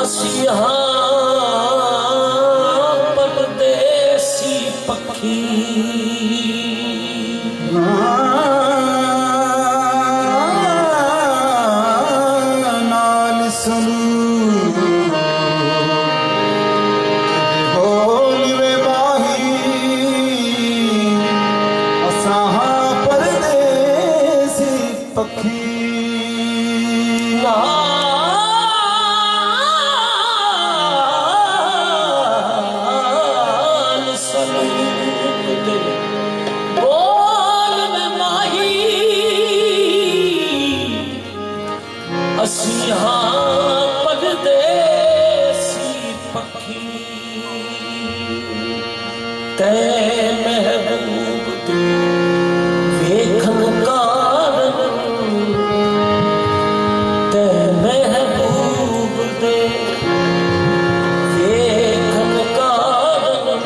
असिया परदेसी पखी नाल सुनू बोलवे माही असा परदेसी पखी असिया परदेसी पखी ते महबूब वेखन कारण ते महबूब दे वेखन कारण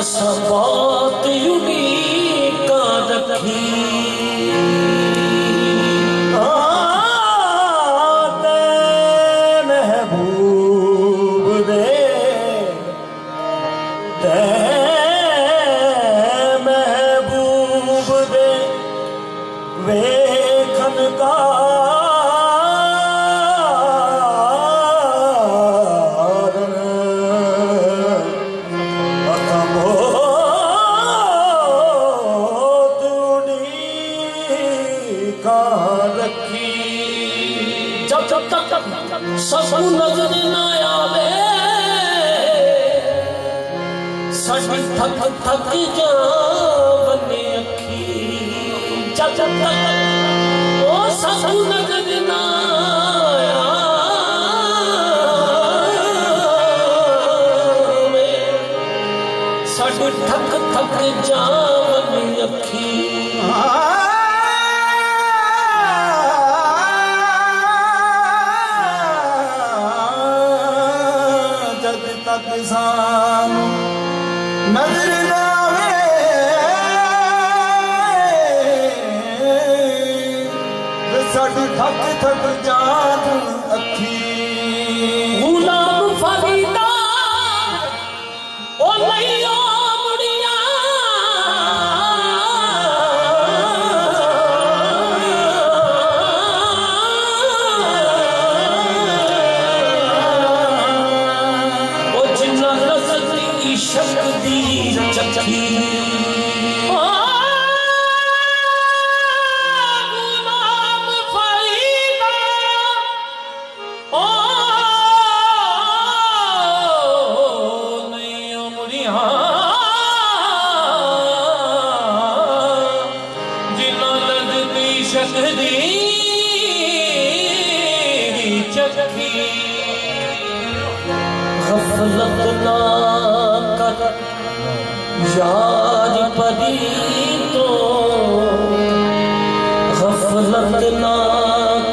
असा बात यूनिक रखी महबूब दे वेखन कारण असा बहुत उड़ीक रखी जब तक सबू नजर न आवे साडी थक थक जावने अखी जब तक ओ सबू नजर ना आवे साडी थक थक जावने अखी जब तक सानू नजर न आवे साडी थक थक जात अखी गुलाम फरीदा ओ लइयो मुड़िया ओ जिन्ना नजर इश्क दी चखी गुलाम फरीदा ओ नहीं उमरिया जिन्ना नजर इश्क दी चखी गफलत ना कर यार परी तो गफलत ना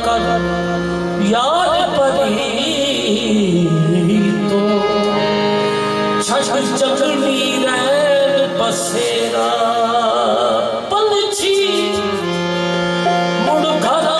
कर यार परी तो छठ जगनी रैन बसेरा पंछी मुड़ घरा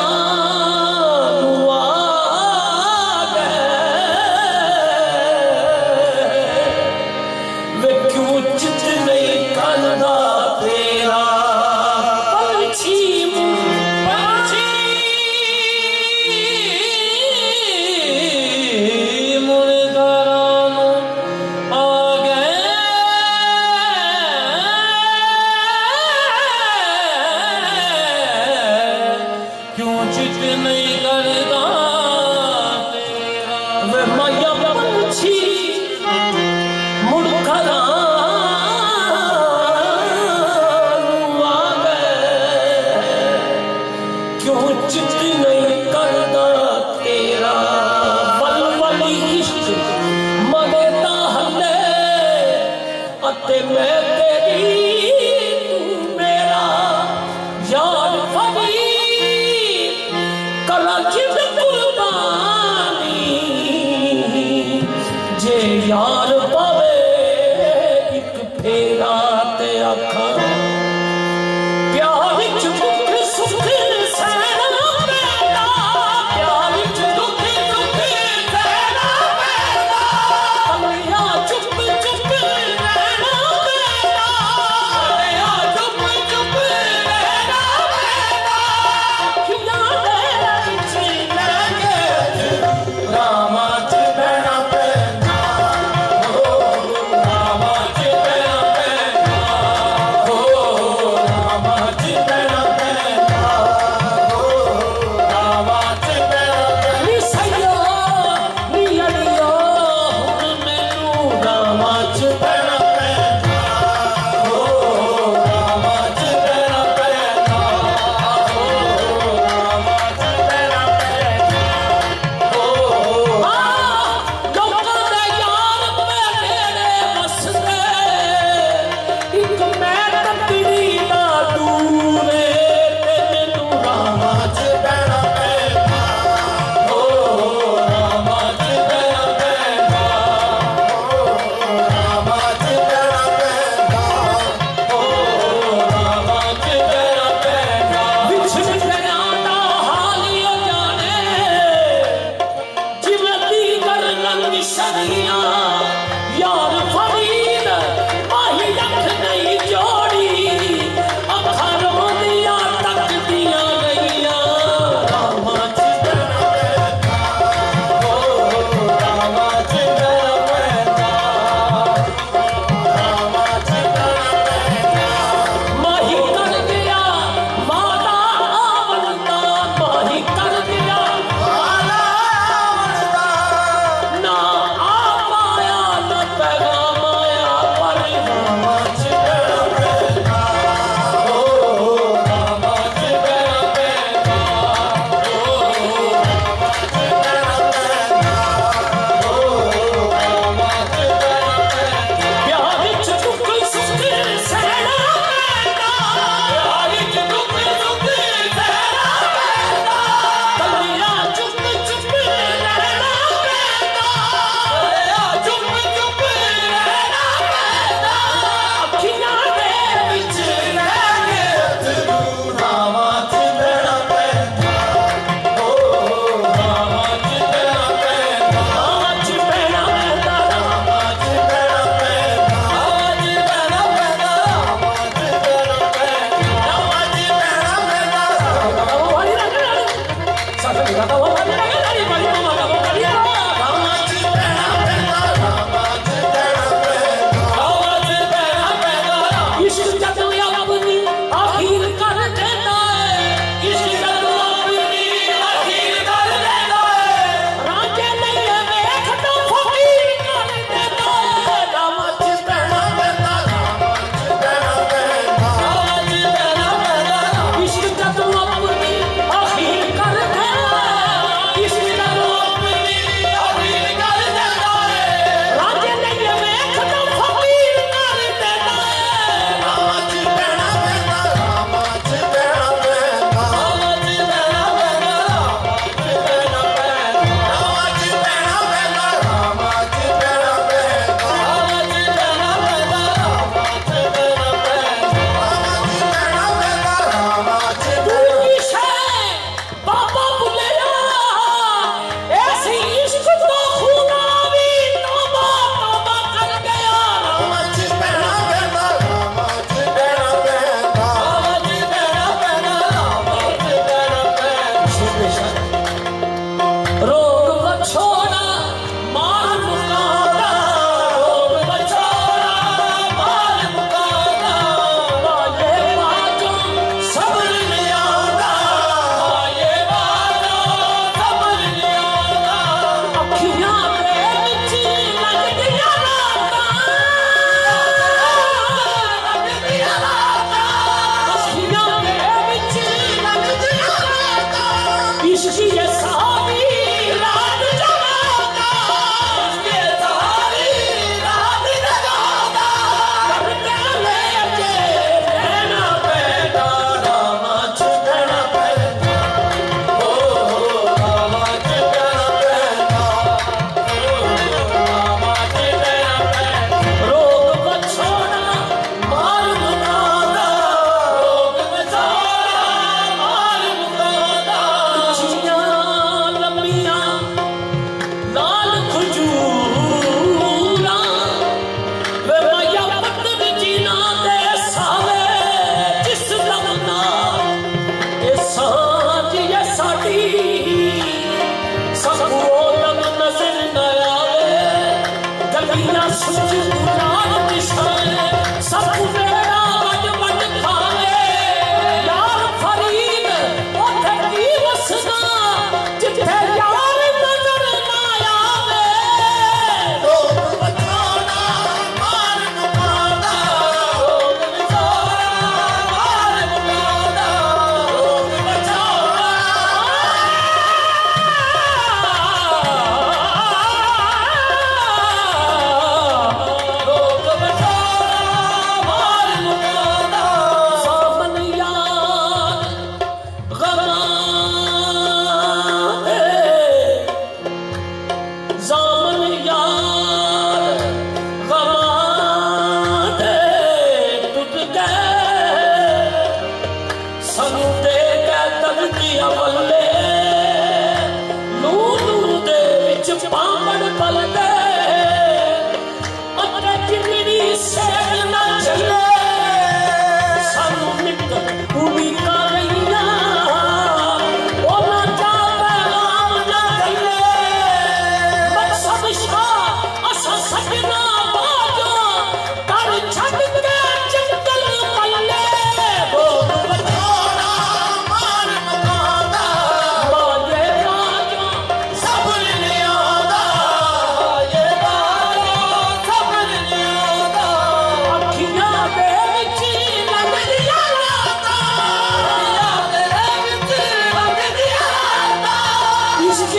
रोग बछोड़ा मार मुकादा रोग बछोड़ा मार मुकादा बाजे बाजो सबर ले आदा बाजे बाजो सबर ले आदा अखियां दे विच लगदियां रातां लगदियां रातां अखियां दे विच लगदियां रातां इश्क ये सारी रात जगाता इश्क ये सारी रात जगाता करते लेके रहना पैदा रामा छुटना पैदा ओ रामा छुटना पैदा ओ रामा छुटना पैदा रोग बछोड़ा मार मुकादा रोग बछोड़ा मार मुकादा चिड़ियां लंबियां लाल खजूरां वे माया पत्तर जीना दे सावे जिस लमना ए सांझ ये साडी सबको लग नजर न आवे गलियां सुच उजाड़ दिशाएं सब मेरा वड वड खावे यार फरीद ओथे की वसना जिथे यार नजर न आवे रोग बछोड़ा मार मुकादा रोग बछोड़ा मार मुकादा रोग बछोड़ा रोग बछोड़ा मार मुकादा सामन यार गमां दे ज़ामन यार गमां दे टुट गए सानू दे के दर्दियां वल्ले नूर नूर दे विच पावड़ पल गए अते जिंदड़ी सेक ना चले सानू निक उम्मीदां रहियां ओना चा पैगाम ना गले मकसद शाह असा सजना बाजो कर छड़ के जंगल पल्ले रोग बछोड़ा मार मुकादा बाजे बाजो सबर ले आदा बाजे बाजो सबर ले आदा अखियां दे विच लगदियां रातां अखियां दे विच लगदियां रातां इश्क